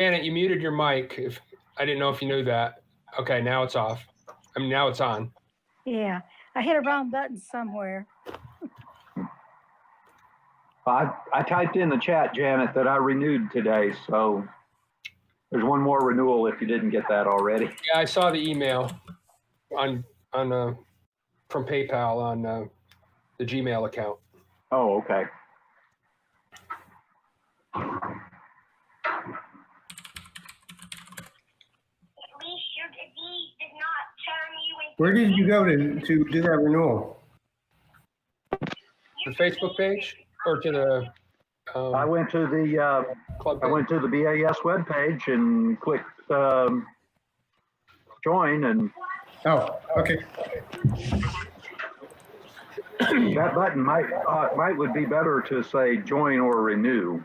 Janet, you muted your mic. If I didn't know if you knew that. Okay, now it's off. I mean, now it's on. Yeah, I hit a wrong button somewhere. I typed in the chat, Janet, that I renewed today, so there's one more renewal if you didn't get that already. Yeah, I saw the email on from PayPal on the Gmail account. Oh, okay. Where did you go to do that renewal? The Facebook page or to the? I went to the club I went to the BAS webpage and clicked join, and Oh, okay. that button would be better to say join or renew,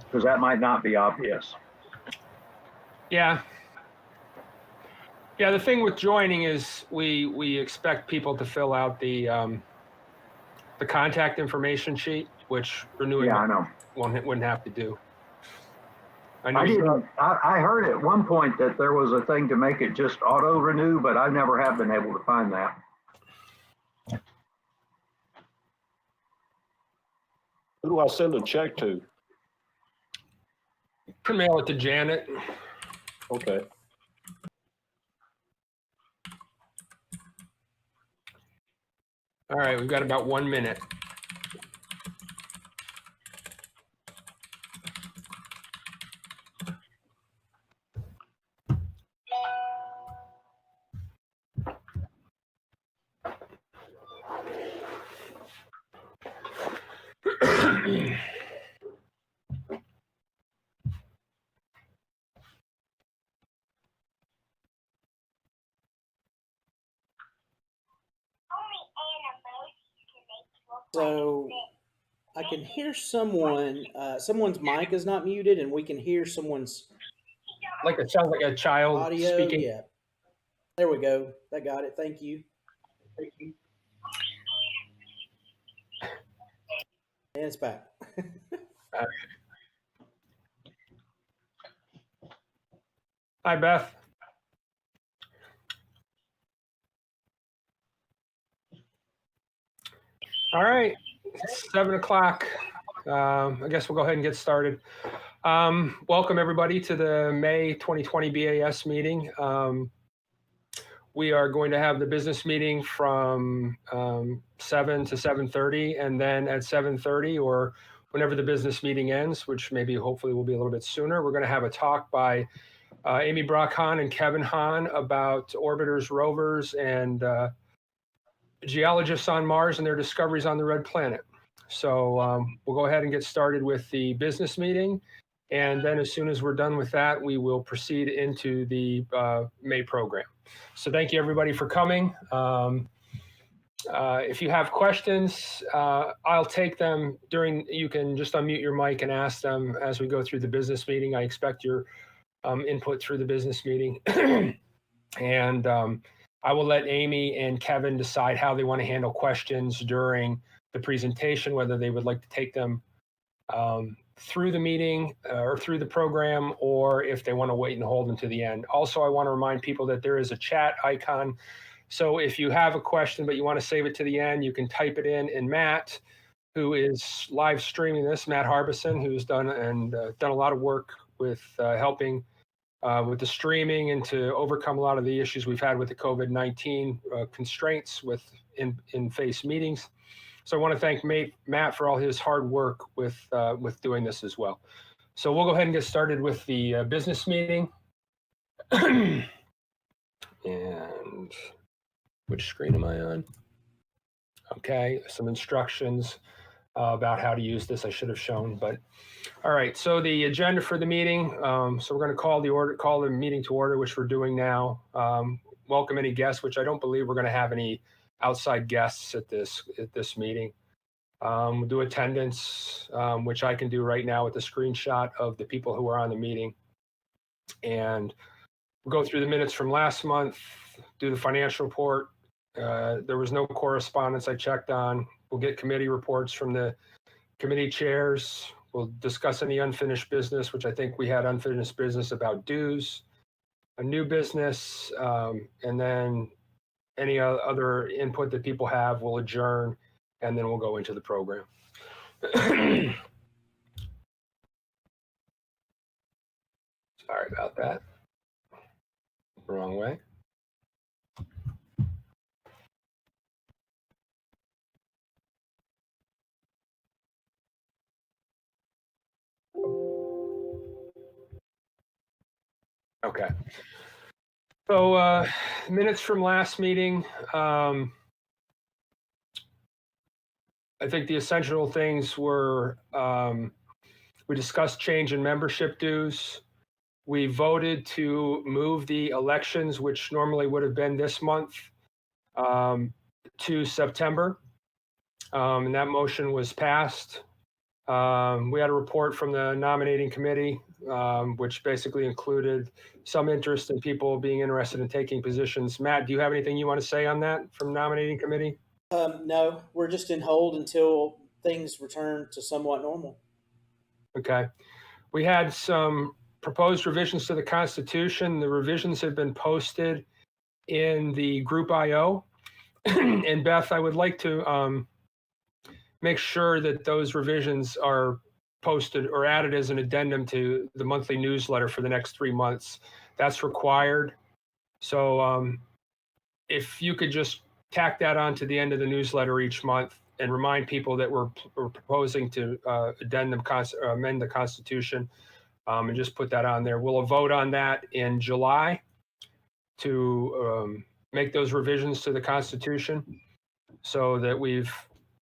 because that might not be obvious. Yeah. Yeah, the thing with joining is we expect people to fill out the contact information sheet, which renewing Yeah, I know. wouldn't have to do. I heard at one point that there was a thing to make it just auto renew, but I never have been able to find that. Who do I send a check to? You can mail it to Janet. Okay. All right, we've got about 1 minute. So I can hear someone, someone's mic is not muted, and we can hear someone's Like it sounds like a child audio. speaking. Yeah, there we go. That got it. Thank you. Thank you. And it's back. Hi, Beth. All right, it's 7 o'clock. I guess we'll go ahead and get started. Welcome everybody to the May 2020 BAS meeting. We are going to have the business meeting from 7 to 7:30, and then at 7:30 or whenever the business meeting ends, which maybe hopefully will be a little bit sooner, we're going to have a talk by Amy Brock-Hon and Kevin Hahn about orbiters, rovers, and geologists on Mars and their discoveries on the red planet. So we'll go ahead and get started with the business meeting. And then as soon as we're done with that, we will proceed into the May program. So thank you everybody for coming. If you have questions, I'll take them you can just unmute your mic and ask them as we go through the business meeting. I expect your input through the business meeting. And I will let Amy and Kevin decide how they want to handle questions during the presentation, whether they would like to take them through the meeting or through the program, or if they want to wait and hold them to the end. Also, I want to remind people that there is a chat icon. So if you have a question, but you want to save it to the end, you can type it in. And Matt, who is live streaming this, Matt Harbison, who's done a lot of work with helping with the streaming and to overcome a lot of the issues we've had with the COVID-19 constraints with in-face meetings. So I want to thank Matt for all his hard work with doing this as well. So we'll go ahead and get started with the business meeting. And which screen am I on? Okay, some instructions about how to use this I should have shown, but all right. So the agenda for the meeting. So we're going to call the meeting to order, which we're doing now. Welcome any guests, which I don't believe we're going to have any outside guests at this meeting. We'll do attendance, which I can do right now with a screenshot of the people who are on the meeting, and we'll go through the minutes from last month. Do the financial report. There was no correspondence I checked on. We'll get committee reports from the committee chairs. We'll discuss any unfinished business, which I think we had unfinished business about dues, a new business, and then any other input that people have, we'll adjourn, and then we'll go into the program. Sorry about that. Wrong way. Okay. So minutes from last meeting. I think the essential things were we discussed change in membership dues. We voted to move the elections, which normally would have been this month, to September. And that motion was passed. We had a report from the nominating committee, which basically included some interest in people being interested in taking positions. Matt, do you have anything you want to say on that from nominating committee? No, we're just in hold until things return to somewhat normal. Okay. We had some proposed revisions to the Constitution. The revisions have been posted in the group IO. And Beth, I would like to make sure that those revisions are posted or added as an addendum to the monthly newsletter for the next 3 months. That's required. So if you could just tack that on to the end of the newsletter each month and remind people that we're proposing to amend the Constitution, and just put that on there. We'll vote on that in July to make those revisions to the Constitution so that we've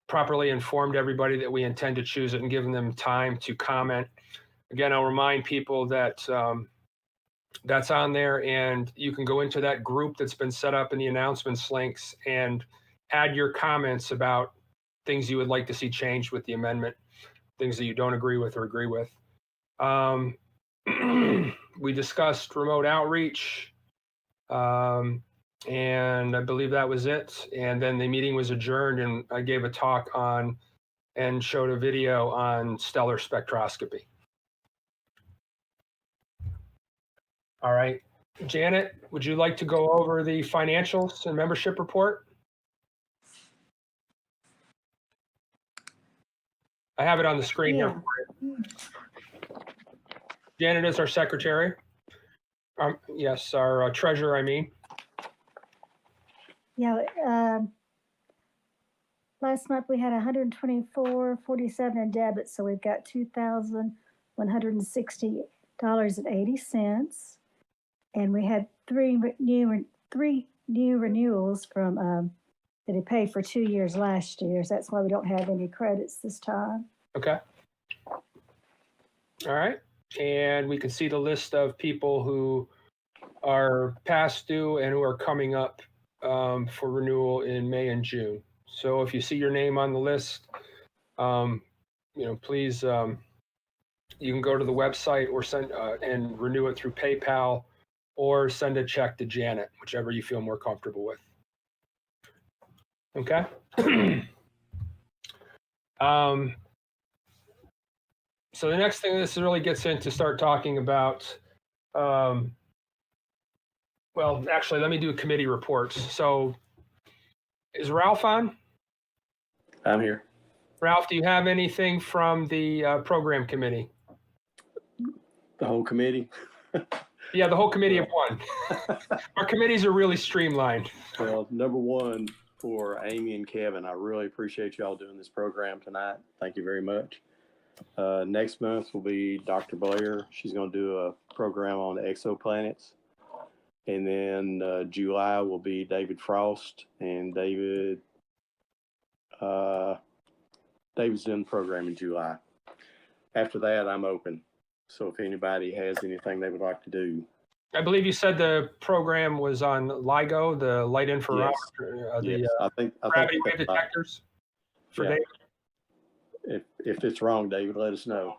properly informed everybody that we intend to choose it and given them time to comment. Again, I'll remind people that that's on there, and you can go into that group that's been set up in the announcements links and add your comments about things you would like to see changed with the amendment, things that you don't agree with or agree with. We discussed remote outreach, and I believe that was it. And then the meeting was adjourned, and I gave a talk on and showed a video on stellar spectroscopy. All right, Janet, would you like to go over the financials and membership report? I have it on the screen here for you. Janet is our secretary. Yes, our treasurer, I mean. Yeah, last month we had 124.47 in debit, so we've got $2,160.80. And we had three new renewals from that he paid for 2 years last year. So that's why we don't have any credits this time. Okay. All right. And we can see the list of people who are past due and who are coming up for renewal in May and June. So if you see your name on the list, please, you can go to the website or send and renew it through PayPal or send a check to Janet, whichever you feel more comfortable with. Okay. So the next thing this really gets into start talking about, well, actually, let me do committee reports. So is Ralph on? I'm here. Ralph, do you have anything from the program committee? The whole committee? Yeah, the whole committee of one. Our committees are really streamlined. Well, number one, for Amy and Kevin, I really appreciate y'all doing this program tonight. Thank you very much. Next month will be Dr. Blair. She's going to do a program on exoplanets. And then July will be David Frost, and David's doing the program in July. After that, I'm open. So if anybody has anything they would like to do. I believe you said the program was on LIGO, the light infrared, Yes. I think gravity wave detectors for David. If it's wrong, David, let us know.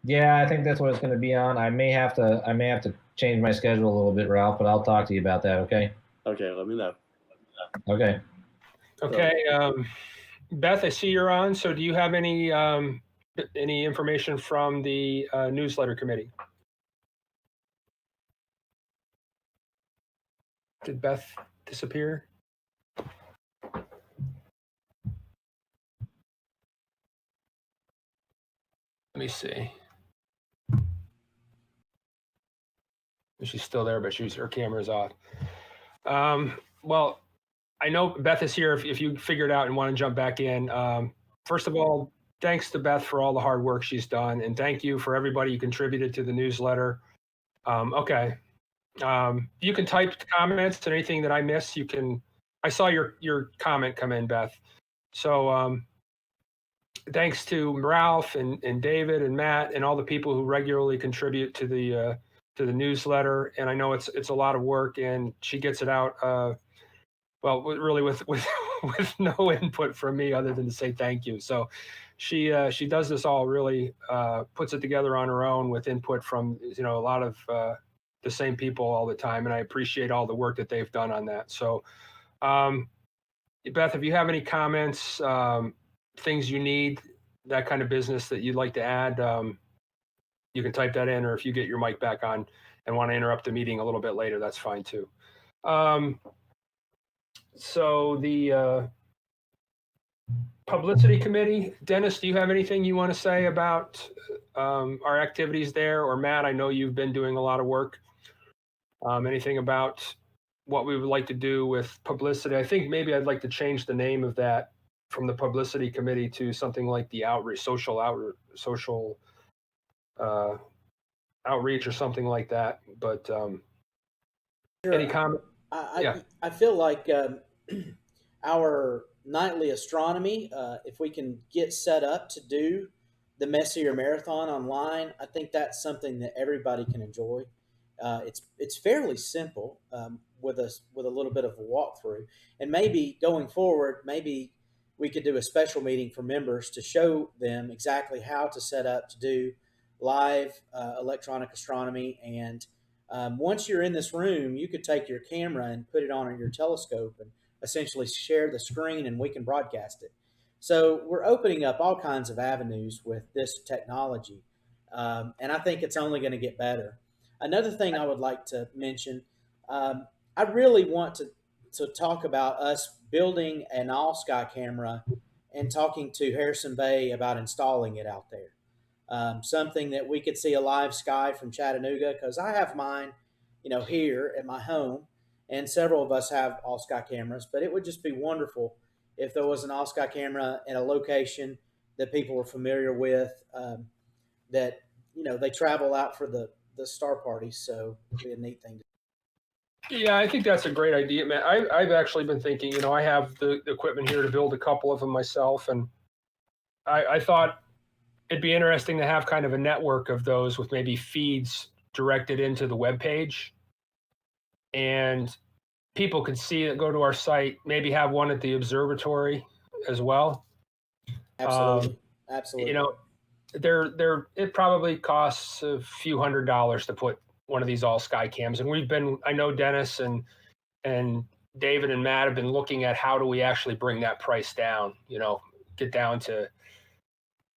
Yeah, I think that's what it's going to be on. I may have to change my schedule a little bit, Ralph, but I'll talk to you about that. Okay. Okay, let me know. Okay. Okay. Beth, I see you're on. So do you have any any information from the newsletter committee? Did Beth disappear? Let me see. She's still there, but her camera's off. Well, I know Beth is here. If you figure it out and want to jump back in, first of all, thanks to Beth for all the hard work she's done, and thank you for everybody who contributed to the newsletter. Okay, you can type comments and anything that I miss. You can. I saw your comment come in, Beth. So thanks to Ralph and David and Matt and all the people who regularly contribute to the newsletter. And I know it's a lot of work, and she gets it out. Well, really with no input from me other than to say thank you. So she does this all really, puts it together on her own with input from a lot of the same people all the time, and I appreciate all the work that they've done on that. So, Beth, if you have any comments, things you need, that kind of business that you'd like to add, you can type that in, or if you get your mic back on and want to interrupt the meeting a little bit later, that's fine too. So the Publicity Committee, Dennis, do you have anything you want to say about our activities there? Or Matt, I know you've been doing a lot of work. Anything about what we would like to do with publicity? I think maybe I'd like to change the name of that from the Publicity Committee to something like the social outreach or something like that. But Sure. any comment? I feel like our nightly astronomy, if we can get set up to do the Messier Marathon online, I think that's something that everybody can enjoy. It's fairly simple with a little bit of a walkthrough, and maybe going forward, maybe we could do a special meeting for members to show them exactly how to set up to do live electronic astronomy. And once you're in this room, you could take your camera and put it on your telescope and essentially share the screen, and we can broadcast it. So we're opening up all kinds of avenues with this technology, and I think it's only going to get better. Another thing I would like to mention, I really want to talk about us building an all-sky camera and talking to Harrison Bay about installing it out there. Something that we could see a live sky from Chattanooga, because I have mine, here at my home, and several of us have all-sky cameras, but it would just be wonderful if there was an all-sky camera in a location that people were familiar with, that, they travel out for the star parties. So it'd be a neat thing to do. Yeah, I think that's a great idea, man. I've actually been thinking, I have the equipment here to build a couple of them myself, and I thought it'd be interesting to have kind of a network of those with maybe feeds directed into the webpage, and people could see it, go to our site, maybe have one at the observatory as well. Absolutely. Absolutely. It probably costs a few $100s to put one of these all sky cams. And I know Dennis and David and Matt have been looking at how do we actually bring that price down, get down to,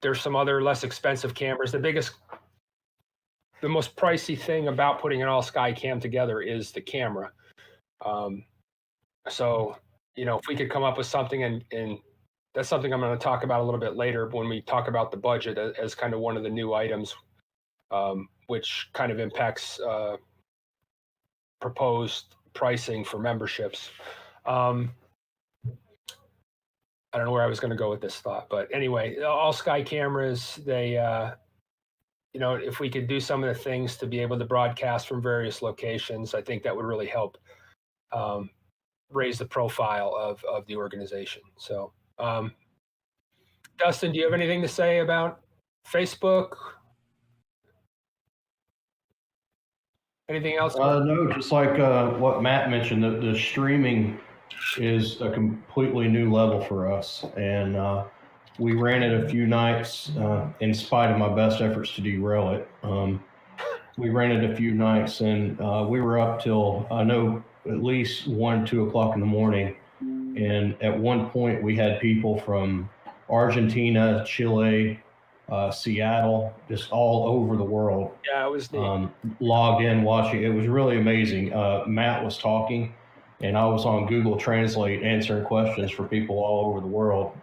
there's some other less expensive cameras. The most pricey thing about putting an all sky cam together is the camera. So, if we could come up with something, and that's something I'm going to talk about a little bit later when we talk about the budget as kind of one of the new items, which kind of impacts proposed pricing for memberships. I don't know where I was going to go with this thought, but anyway, all sky cameras, they, if we could do some of the things to be able to broadcast from various locations, I think that would really help raise the profile of the organization. So, Dustin, do you have anything to say about Facebook? Anything else? No, just like what Matt mentioned, the streaming is a completely new level for us. And we ran it a few nights in spite of my best efforts to derail it. We ran it a few nights, and we were up till, I know, at least 1, 2 o'clock in the morning. And at one point we had people from Argentina, Chile, Seattle, just all over the world. Yeah, it was neat. Logged in watching. It was really amazing. Matt was talking, and I was on Google Translate answering questions for people all over the world.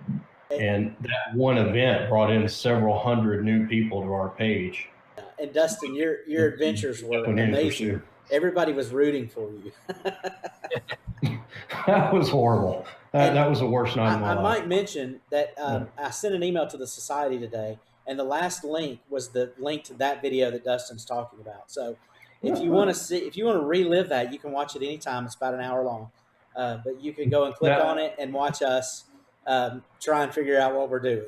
And that one event brought in several hundred new people to our page. And Dustin, your adventures were amazing. Everybody was rooting for you. That was horrible. That was the worst night of my life. I might mention that I sent an email to the society today, and the last link was the link to that video that Dustin's talking about. So if you want to relive that, you can watch it anytime. It's about an hour long. But you can go and click on it and watch us try and figure out what we're doing.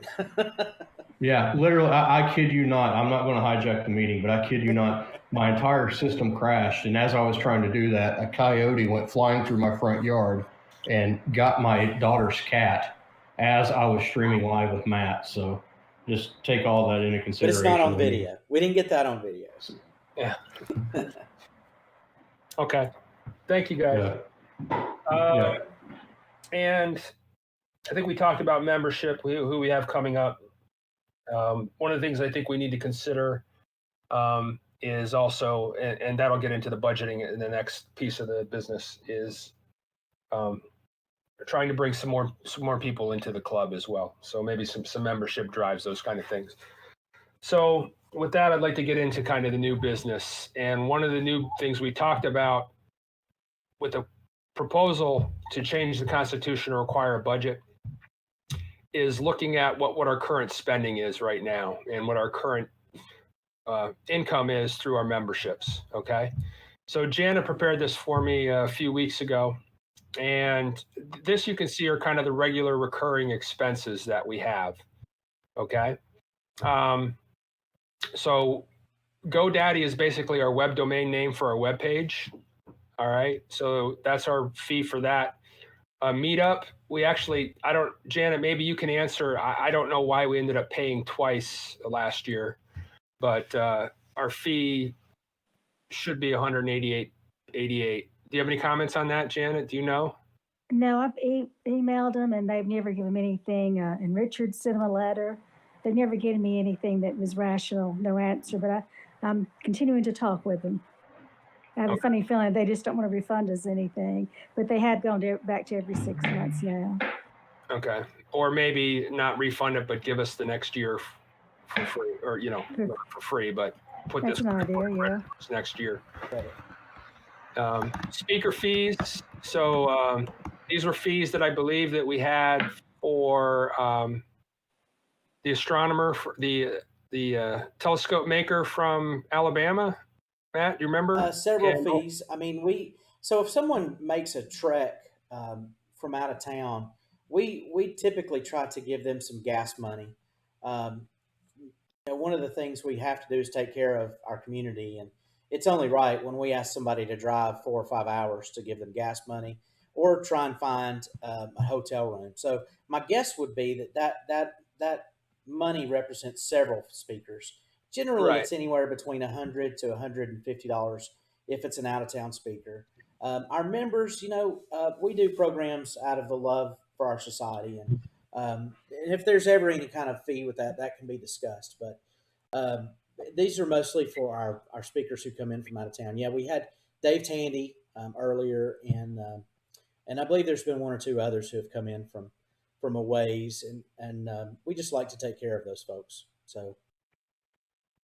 Yeah, literally, I kid you not. I'm not going to hijack the meeting, but I kid you not. My entire system crashed, and as I was trying to do that, a coyote went flying through my front yard and got my daughter's cat as I was streaming live with Matt. So just take all that into consideration. But it's not on video. We didn't get that on video. Yeah. Okay. Thank you, guys. Yeah. And I think we talked about membership, who we have coming up. One of the things I think we need to consider is also, and that'll get into the budgeting in the next piece of the business, is trying to bring some more people into the club as well. So maybe some membership drives, those kind of things. So with that, I'd like to get into kind of the new business. And one of the new things we talked about with the proposal to change the Constitution to require a budget is looking at what our current spending is right now and what our current income is through our memberships. Okay. So Jana prepared this for me a few weeks ago. And this you can see are kind of the regular recurring expenses that we have. Okay. So GoDaddy is basically our web domain name for our web page. All right. So that's our fee for that. Meetup, Janet, maybe you can answer. I don't know why we ended up paying twice last year, but our fee should be $188.88. Do you have any comments on that, Janet? Do you know? No, I've emailed them and they've never given me anything. And Richard sent them a letter. They've never given me anything that was rational, no answer, but I'm continuing to talk with them. I have a funny feeling they just don't want to refund us anything, but they have gone back to every 6 months now. Okay. Or maybe not refund it, but give us the next year for free, or, for free, but put That's this an idea, yeah. next year. Speaker fees. So these were fees that I believe that we had for the astronomer, for the telescope maker from Alabama. Matt, do you remember? Several fees. I mean, so if someone makes a trek from out of town, we typically try to give them some gas money. One of the things we have to do is take care of our community, and it's only right when we ask somebody to drive 4 or 5 hours to give them gas money or try and find a hotel room. So my guess would be that money represents several speakers. Generally, It's anywhere between $100 to $150 if it's an out-of-town speaker. Our members, we do programs out of the love for our society, and if there's ever any kind of fee with that can be discussed. But these are mostly for our speakers who come in from out of town. Yeah, we had Dave Tandy earlier, and I believe there's been 1 or 2 others who have come in from a ways, and we just like to take care of those folks. So.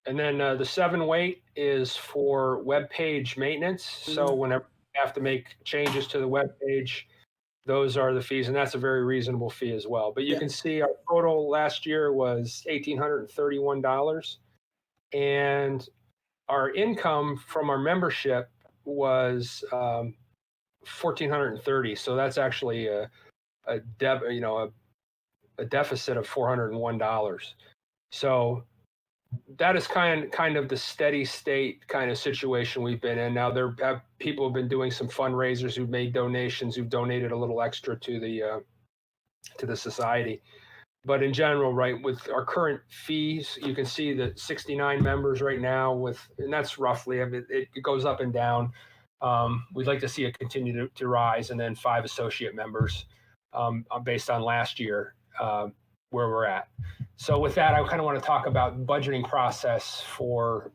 And then the 7 weight is for web page maintenance. So whenever you have to make changes to the web page, those are the fees, and that's a very reasonable fee as well. But you can see our total last year was $1,831, and our income from our membership was $1,430. So that's actually a deficit of $401. So that is kind of the steady state kind of situation we've been in. Now people have been doing some fundraisers who've made donations, who've donated a little extra to the society. But in general, right, with our current fees, you can see that 69 members right now and that's roughly, I mean, it goes up and down. We'd like to see it continue to rise, and then 5 associate members based on last year. where we're at. So with that, I kind of want to talk about budgeting process for.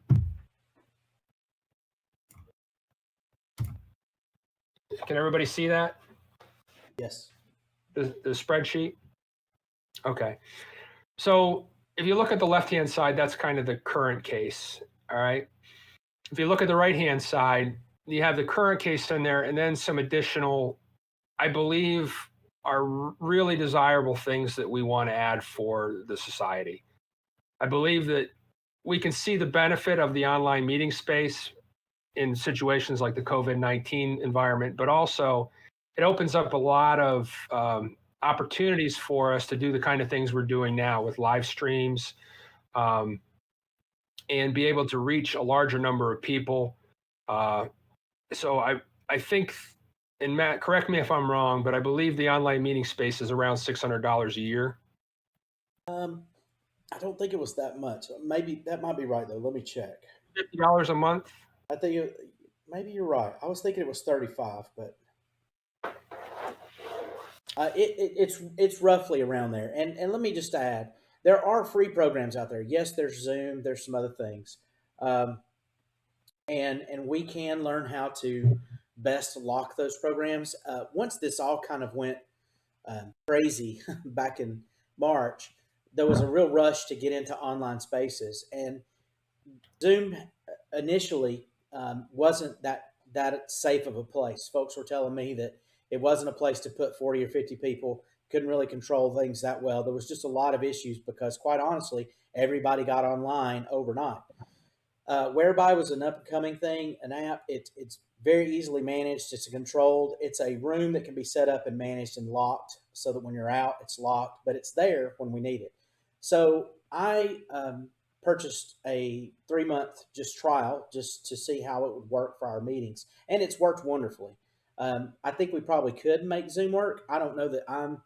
Can everybody see that? Yes. The spreadsheet? Okay. So if you look at the left-hand side, that's kind of the current case, all right? If you look at the right-hand side, you have the current case in there and then some additional, I believe, are really desirable things that we want to add for the society. I believe that we can see the benefit of the online meeting space in situations like the COVID-19 environment, but also it opens up a lot of opportunities for us to do the kind of things we're doing now with live streams and be able to reach a larger number of people. So I think, and Matt, correct me if I'm wrong, but I believe the online meeting space is around $600 a year. I don't think it was that much. Maybe that might be right though. Let me check. $50 a month. I think maybe you're right. I was thinking it was 35, but it's roughly around there. And let me just add, there are free programs out there. Yes, there's Zoom. There's some other things, and we can learn how to best lock those programs. Once this all kind of went crazy back in March, there was a real rush to get into online spaces, and Zoom initially wasn't that safe of a place. Folks were telling me that it wasn't a place to put 40 or 50 people, couldn't really control things that well. There was just a lot of issues because, quite honestly, everybody got online overnight. Whereby was an up-and-coming thing, an app. It's very easily managed. It's controlled. It's a room that can be set up and managed and locked so that when you're out, it's locked, but it's there when we need it. So I purchased a 3-month just trial just to see how it would work for our meetings, and it's worked wonderfully. I think we probably could make Zoom work. I don't know that I'm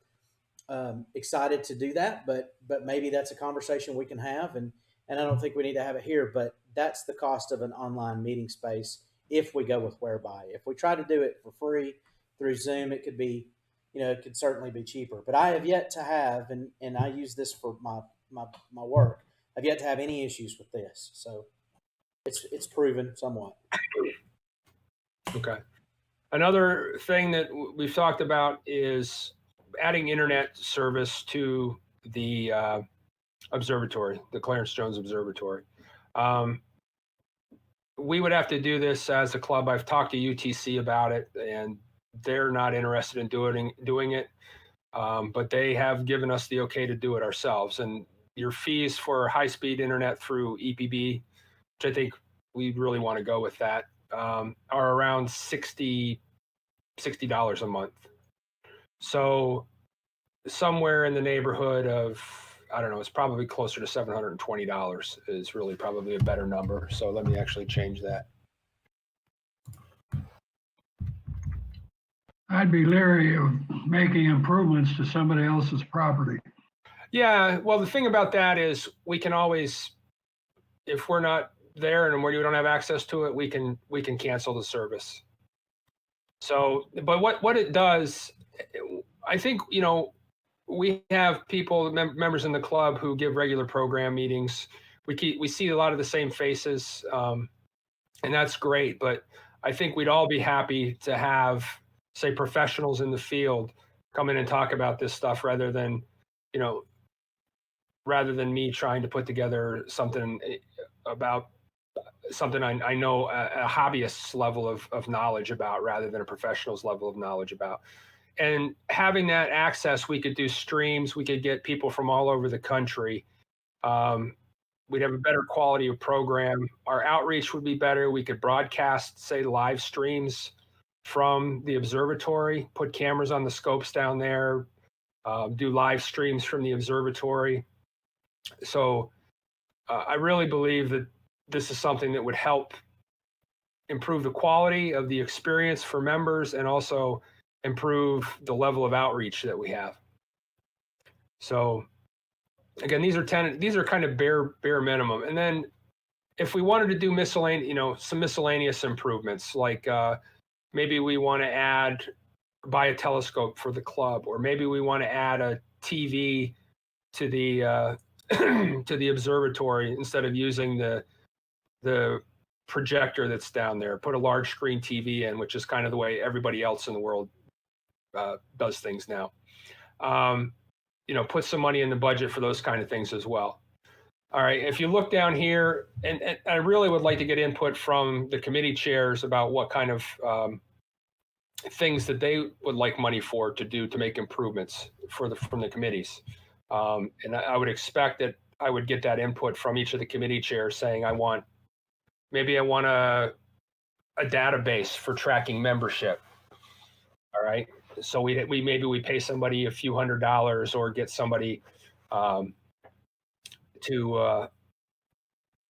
excited to do that, but maybe that's a conversation we can have, and I don't think we need to have it here, but that's the cost of an online meeting space if we go with Whereby. If we try to do it for free through Zoom, it could be, it could certainly be cheaper. But I have yet to have, and I use this for my work, I've yet to have any issues with this. So it's proven somewhat. Okay. Another thing that we've talked about is adding internet service to the observatory, the Clarence Jones Observatory. We would have to do this as a club. I've talked to UTC about it, and they're not interested in doing it, but they have given us the okay to do it ourselves. And your fees for high-speed internet through EPB, which I think we really want to go with that, are around $60 a month. So somewhere in the neighborhood of, I don't know, it's probably closer to $720 is really probably a better number. So let me actually change that. I'd be leery of making improvements to somebody else's property. Yeah, well, the thing about that is we can always, if we're not there and we don't have access to it, we can cancel the service. So, but what it does, I think, we have people, members in the club who give regular program meetings. We see a lot of the same faces, and that's great. But I think we'd all be happy to have, say, professionals in the field come in and talk about this stuff rather than me trying to put together something about something I know a hobbyist's level of knowledge about rather than a professional's level of knowledge about. And having that access, we could do streams. We could get people from all over the country. We'd have a better quality of program. Our outreach would be better. We could broadcast, say, live streams from the observatory, put cameras on the scopes down there, do live streams from the observatory. So I really believe that this is something that would help improve the quality of the experience for members and also improve the level of outreach that we have. So again, these are kind of bare minimum. And then if we wanted to do some miscellaneous improvements, like maybe we want to buy a telescope for the club, or maybe we want to add a TV to the to the observatory instead of using the projector that's down there. Put a large screen TV in, which is kind of the way everybody else in the world does things now. Put some money in the budget for those kind of things as well. All right, if you look down here, and I really would like to get input from the committee chairs about what kind of things that they would like money for to do to make improvements from the committees. And I would expect that I would get that input from each of the committee chairs saying, I want a database for tracking membership. All right. So we pay somebody a few $100s or get somebody to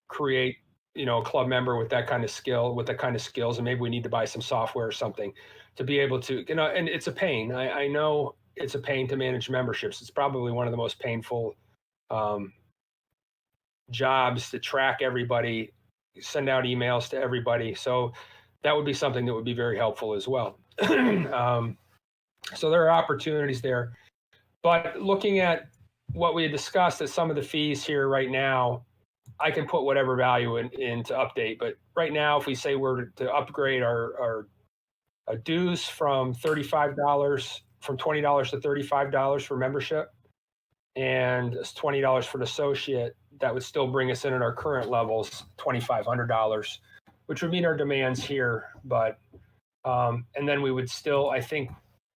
create, a club member with that kind of skills, and maybe we need to buy some software or something to be able to, and it's a pain. I know it's a pain to manage memberships. It's probably one of the most painful jobs to track everybody, send out emails to everybody. So that would be something that would be very helpful as well. So there are opportunities there. But looking at what we had discussed as some of the fees here right now, I can put whatever value in to update. But right now, if we say we're to upgrade our dues from $35, from $20 to $35 for membership, and it's $20 for an associate, that would still bring us in at our current levels, $2,500, which would meet our demands here. But and then we would still, I think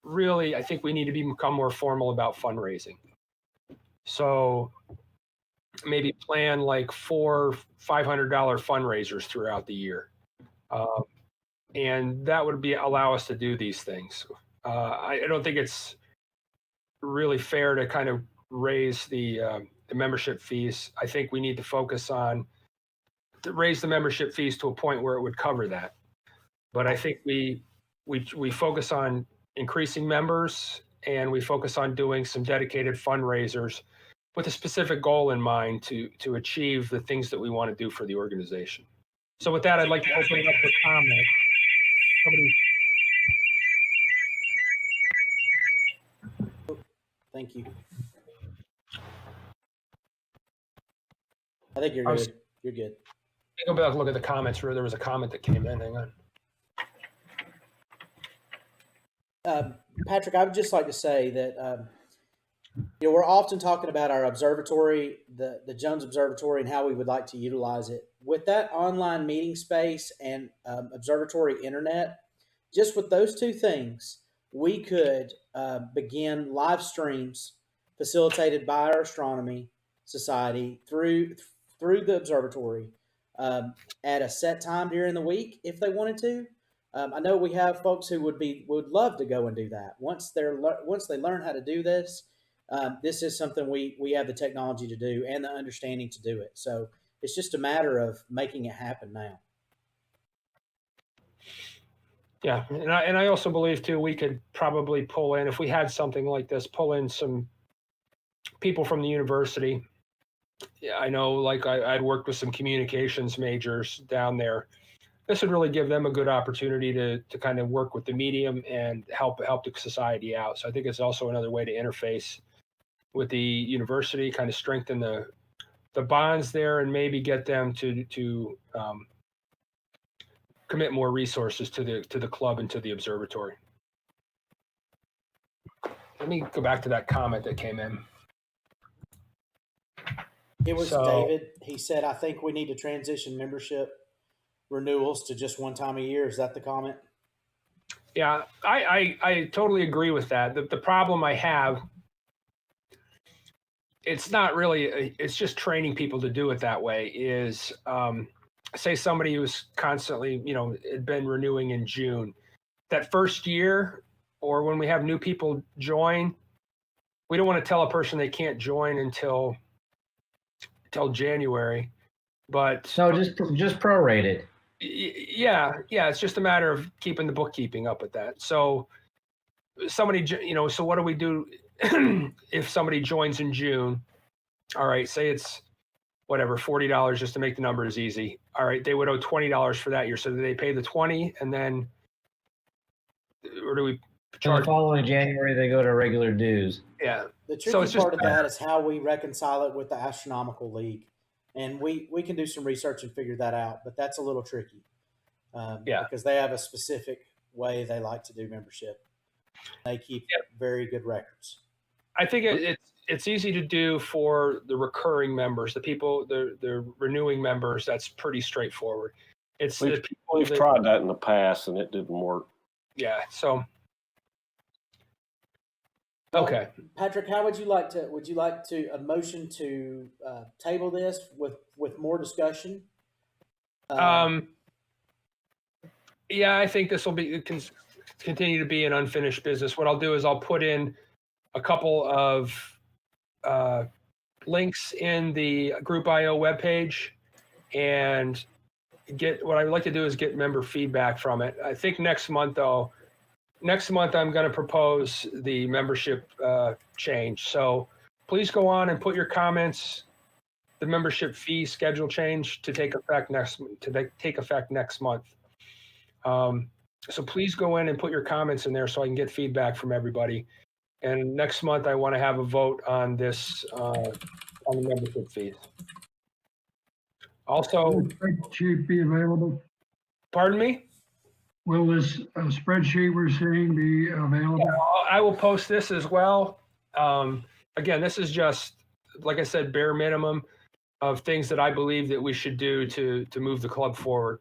we need to become more formal about fundraising. So maybe plan like 4 $500 fundraisers throughout the year. And that would allow us to do these things. I don't think it's really fair to kind of raise the membership fees. I think we need to focus on raise the membership fees to a point where it would cover that. But I think we focus on increasing members, and we focus on doing some dedicated fundraisers with a specific goal in mind to achieve the things that we want to do for the organization. So with that, I'd like to open it up for comment. Thank you. I think you're good. You're good. Go back and look at the comments. There was a comment that came in. Hang on. Patrick, I would just like to say that we're often talking about our observatory, the Jones Observatory, and how we would like to utilize it. With that online meeting space and observatory internet, just with those two things, we could begin live streams facilitated by our astronomy society through the observatory at a set time during the week if they wanted to. I know we have folks who would love to go and do that. Once they learn how to do this, this is something we have the technology to do and the understanding to do it. So it's just a matter of making it happen now. Yeah, and I also believe too, we could probably pull in, if we had something like this, pull in some people from the university. Yeah, I know, like I'd worked with some communications majors down there. This would really give them a good opportunity to kind of work with the medium and help the society out. So I think it's also another way to interface with the university, kind of strengthen the bonds there, and maybe get them to commit more resources to the club and to the observatory. Let me go back to that comment that came in. It was David. He said, I think we need to transition membership renewals to just one time a year. Is that the comment? Yeah, I totally agree with that. The problem I have, it's not really, it's just training people to do it that way, is say somebody who's constantly, had been renewing in June. That first year, or when we have new people join, we don't want to tell a person they can't join until January. But no, just prorate it. Yeah, it's just a matter of keeping the bookkeeping up with that. So somebody, so what do we do if somebody joins in June? All right, say it's whatever, $40 just to make the numbers easy. All right, they would owe $20 for that year. So do they pay the $20 and then, or do we In the following January, they go to regular dues. Yeah. The tricky So it's just part of that is how we reconcile it with the Astronomical League. And we can do some research and figure that out, but that's a little tricky. Because they have a specific way they like to do membership. They keep very good records. I think it's easy to do for the recurring members, the people, the renewing members. That's pretty straightforward. It's the people we've tried that in the past and it didn't work. Yeah. So. Okay. Patrick, how would you like to a motion to table this with more discussion? Yeah, I think this will continue to be an unfinished business. What I'll do is I'll put in a couple of links in the Group IO webpage and what I would like to do is get member feedback from it. I think next month I'm going to propose the membership change. So please go on and put your comments. The membership fee schedule change to take effect next month. So please go in and put your comments in there so I can get feedback from everybody. And next month I want to have a vote on this on the membership fees. Also, will the spreadsheet be available? Pardon me? Will this spreadsheet we're seeing be available? Yeah, I will post this as well. Again, this is just, like I said, bare minimum of things that I believe that we should do to move the club forward.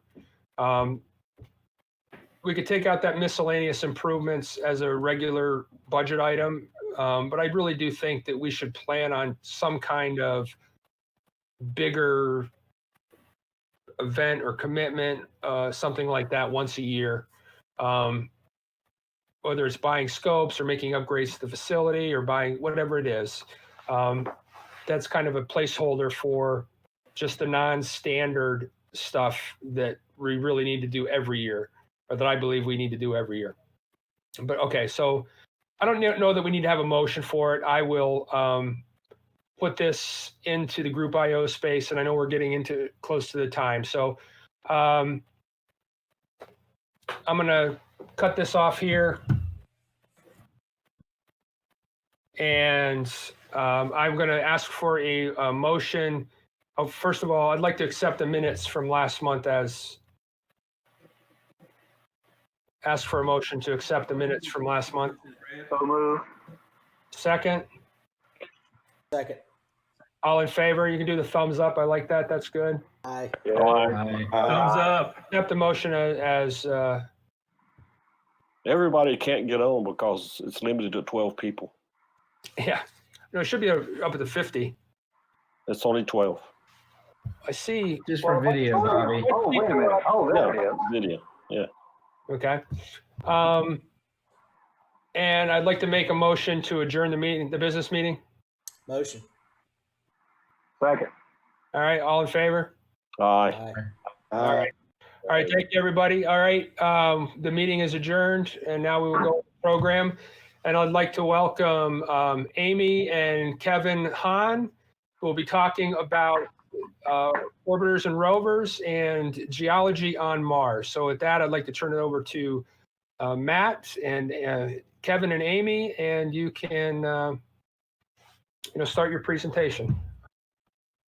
We could take out that miscellaneous improvements as a regular budget item, but I really do think that we should plan on some kind of bigger event or commitment, something like that once a year. Whether it's buying scopes or making upgrades to the facility or buying whatever it is. That's kind of a placeholder for just the non-standard stuff that we really need to do every year, or that I believe we need to do every year. But okay, so I don't know that we need to have a motion for it. I will put this into the Group IO space, and I know we're getting into close to the time. So I'm going to cut this off here. And I'm going to ask for a motion. Oh, first of all, I'd like to accept the minutes from last month ask for a motion to accept the minutes from last month. So move. Second. Second. All in favor? You can do the thumbs up. I like that. That's good. Aye. Aye. Thumbs up. Accept the motion as Everybody can't get on because it's limited to 12 people. yeah. No, it should be up to 50. It's only 12. I see. Just for video, Bobby. Oh, wait a minute. Oh, there it is. Video. Yeah. Okay. And I'd like to make a motion to adjourn the business meeting. Motion. Second. All right. All in favor? Aye. All right. All right. Thank you, everybody. All right. The meeting is adjourned, and now we will go to the program. And I'd like to welcome Amy and Kevin Hahn, who will be talking about orbiters and rovers and geology on Mars. So with that, I'd like to turn it over to Matt and Kevin and Amy, and you can start your presentation.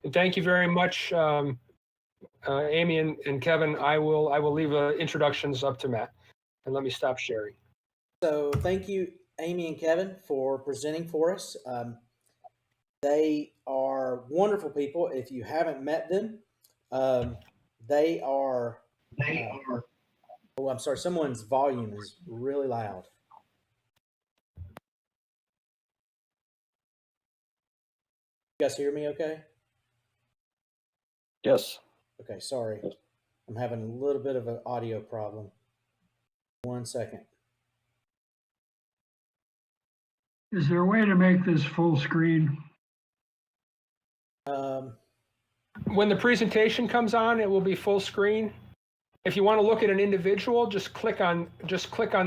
And thank you very much, Amy and Kevin. I will leave introductions up to Matt, and let me stop sharing. So thank you, Amy and Kevin, for presenting for us. They are wonderful people. If you haven't met them, they are. Oh, I'm sorry. Someone's volume is really loud. You guys hear me okay? Yes. Okay, sorry. I'm having a little bit of an audio problem. 1 second. Is there a way to make this full screen? When the presentation comes on, it will be full screen. If you want to look at an individual, just click on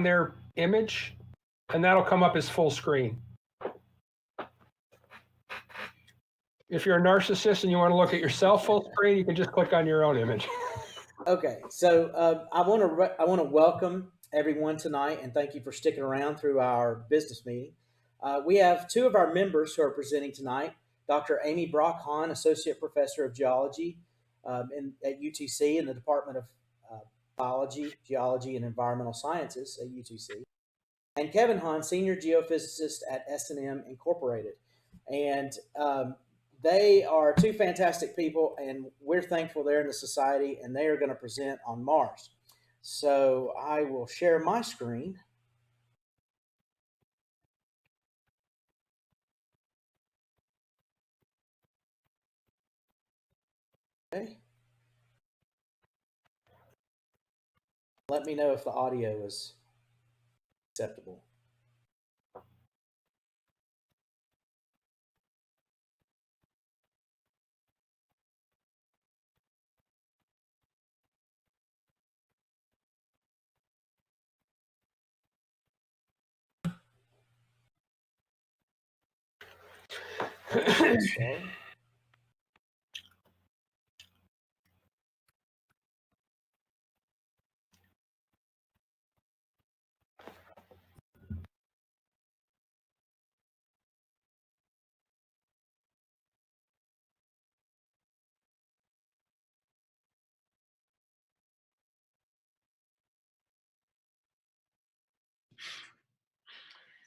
their image, and that'll come up as full screen. If you're a narcissist and you want to look at yourself full screen, you can just click on your own image. Okay, so I want to welcome everyone tonight, and thank you for sticking around through our business meeting. We have two of our members who are presenting tonight, Dr. Amy Brock-Hon, Associate Professor of Geology at UTC in the Department of Biology, Geology, and Environmental Sciences at UTC, and Kevin Hahn, Senior Geophysicist at S&M Incorporated. And they are two fantastic people, and we're thankful they're in the society, and they are going to present on Mars. So I will share my screen. Okay. Let me know if the audio is acceptable.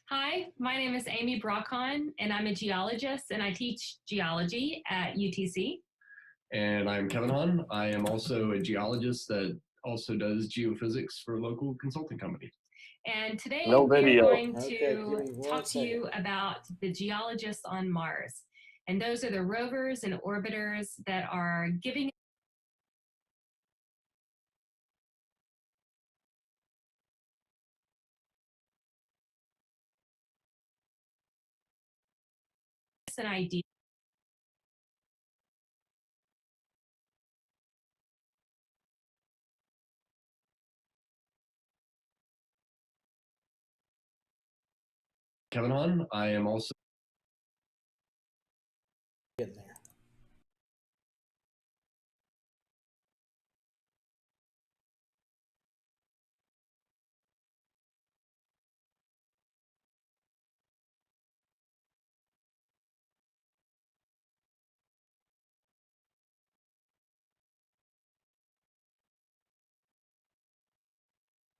Hi, my name is Amy Brock-Hon, and I'm a geologist, and I teach geology at UTC. And I'm Kevin Hahn. I am also a geologist that also does geophysics for a local consulting company. And today No we're video. going to talk to you about the geologists on Mars. And those are the rovers and orbiters that are giving us an idea. Kevin Hahn. I am also Getting there.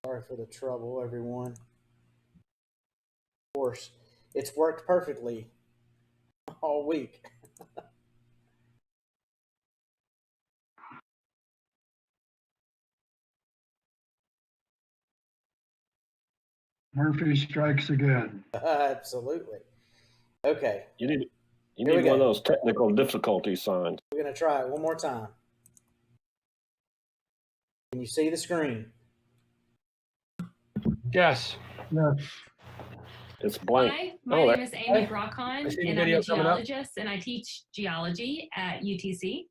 Sorry for the trouble, everyone. Of course, it's worked perfectly all week. Murphy strikes again. Absolutely. Okay, You need Here we one of go. those technical difficulty signs. we're going to try it one more time. Can you see the screen? Yes. Yes. It's blank. Hi, my Oh, name is Amy I Brock-Hon, see the and I'm video a coming up. geologist, and I teach geology at UTC.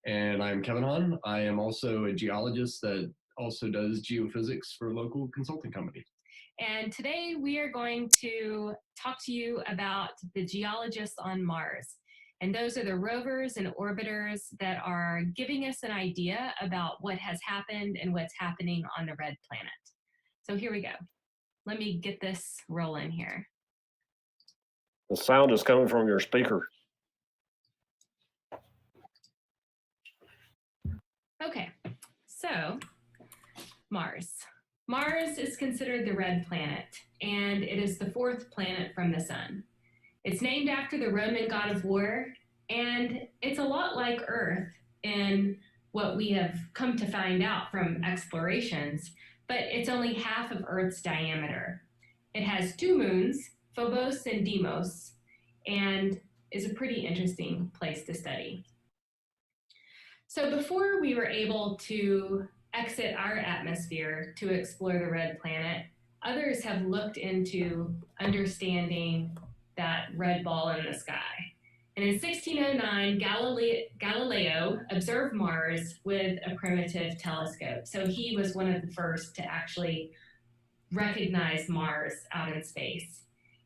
and I'm Kevin Hahn. I am also a geologist that also does geophysics for a local consulting company. And today we are going to talk to you about the geologists on Mars. And those are the rovers and orbiters that are giving us an idea about what has happened and what's happening on the red planet. So here we go. Let me get this rolling here. the sound is coming from your speaker. Okay, so Mars. Mars is considered the red planet, and it is the fourth planet from the sun. It's named after the Roman god of war, and it's a lot like Earth in what we have come to find out from explorations, but it's only half of Earth's diameter. It has two moons, Phobos and Deimos, and is a pretty interesting place to study. So before we were able to exit our atmosphere to explore the red planet, others have looked into understanding that red ball in the sky. And in 1609, Galileo observed Mars with a primitive telescope. So he was one of the first to actually recognize Mars out in space.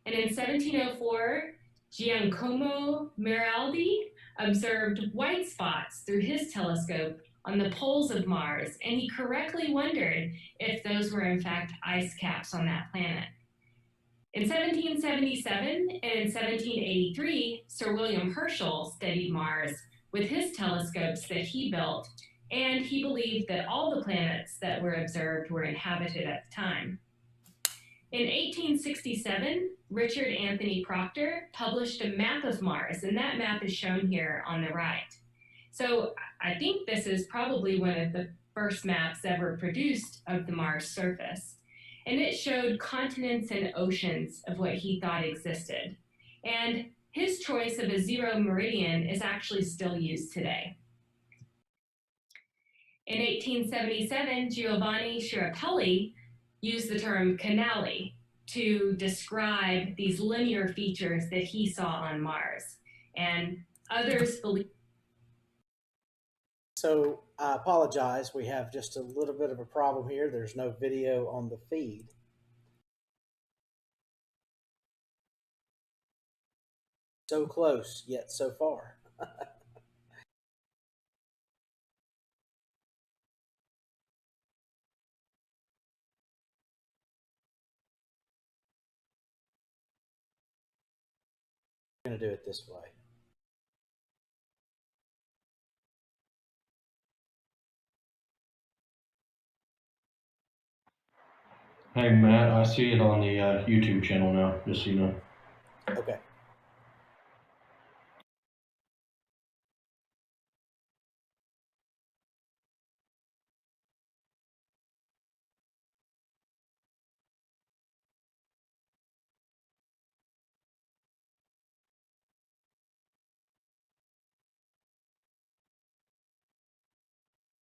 And in 1704, Giacomo Maraldi observed white spots through his telescope on the poles of Mars, and he correctly wondered if those were in fact ice caps on that planet. In 1777 and in 1783, Sir William Herschel studied Mars with his telescopes that he built, and he believed that all the planets that were observed were inhabited at the time. In 1867, Richard Anthony Proctor published a map of Mars, and that map is shown here on the right. So I think this is probably one of the first maps ever produced of the Mars surface. And it showed continents and oceans of what he thought existed. And his choice of a zero meridian is actually still used today. In 1877, Giovanni Schiaparelli used the term canali to describe these linear features that he saw on Mars. And others believe. So I apologize. We have just a little bit of a problem here. There's no video on the feed. So close, yet so far. I'm going to do it this way. Hey, Matt, I see it on the YouTube channel now, just so you know. Okay.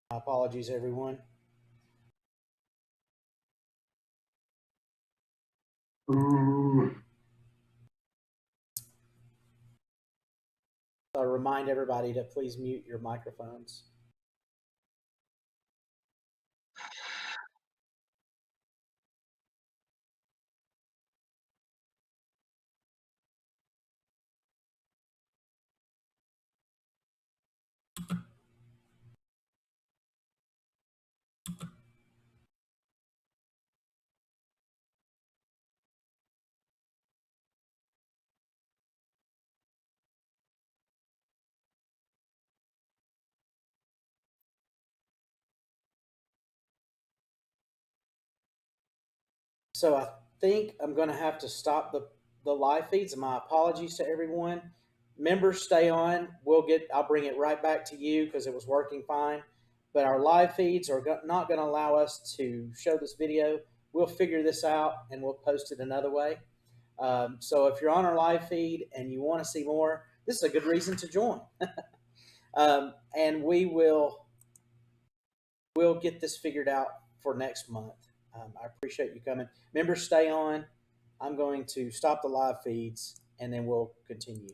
My apologies, everyone. I'll remind everybody to please mute your microphones. So I think I'm going to have to stop the live feeds. My apologies to everyone. Members, stay on. I'll bring it right back to you because it was working fine. But our live feeds are not going to allow us to show this video. We'll figure this out and we'll post it another way. So if you're on our live feed and you want to see more, this is a good reason to join. And we'll get this figured out for next month. I appreciate you coming. Members, stay on. I'm going to stop the live feeds and then we'll continue.